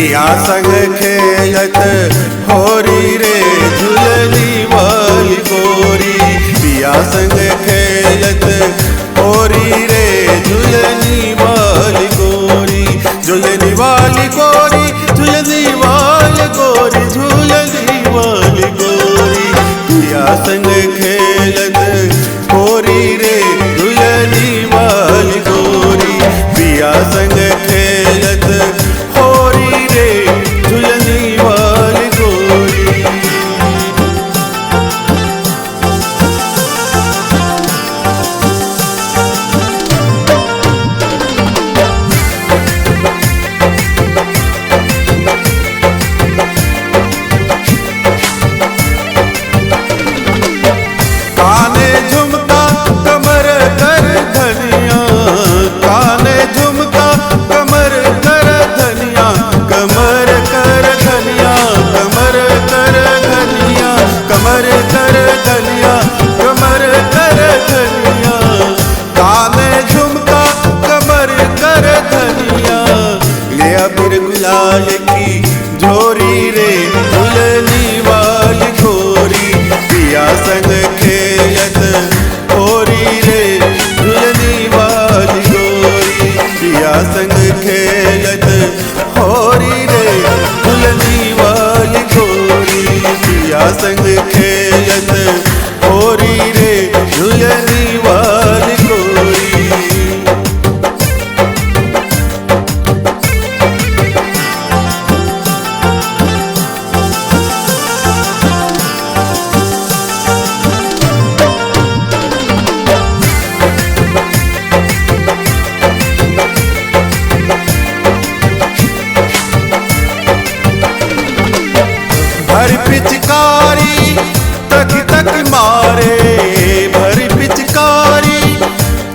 पिया संग खेलत होरी रे झूलनी वाली गोरी। पिया संग खेलत होरी रे झूलनी वाली गोरी। झूलनी वाली गोरी, झूलनी वाली गोरी, झूलनी वाली गोरी। पिया संग खेलत होरी रे झूलनी वाली गोरी। पिया संग खेलत होरी रे झूलनी वाली गोरी। काने झुमका कमर कर धनिया, काने झुमका कमर कर धनिया, कमर कर धनिया, कमर कर धनिया, कमर कर धनिया, कमर कर धनिया। काने झुमका कमर कर धनिया, ले अबीर गुलाल की झोरी रे झूलनी वाली गोरी। पिया संग खेलत होरी रे झूलनी वाली गोरी। पिया संग खेलत होरी रे झूलनी वाली गोरी। पिया संग खेलत होरी रे झूलनी वाली गोरी। भर पिचकारी तक तक मारे, भर पिचकारी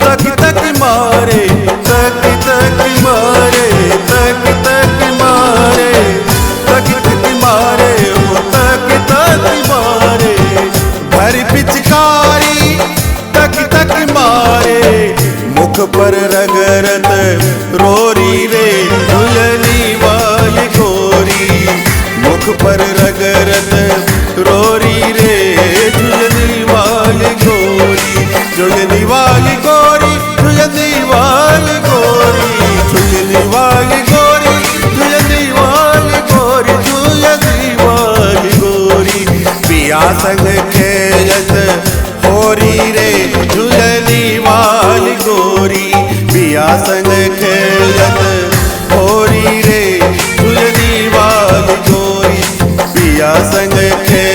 तक तक मारे, तक तक मारे, तक तक मारे, तक तक मारे, वो तक तक मारे। भर पिचकारी तक तक मारे, मुख पर रगरत रोरी रे झूलनी वाली गोरी। मुख पर रगरत रोरी रे झूलनी वाली गोरी। झूलनी वाली गोरी, झूलनी वाली गोरी, झूलनी वाली गोरी, झूलनी वाली गोरी, झूलनी वाली गोरी। पिया संग खेलत होरी रे झूलनी वाली गोरी। पिया संग खेलत होरी रे झूलनी वाली गोरी। पिया संग खेलत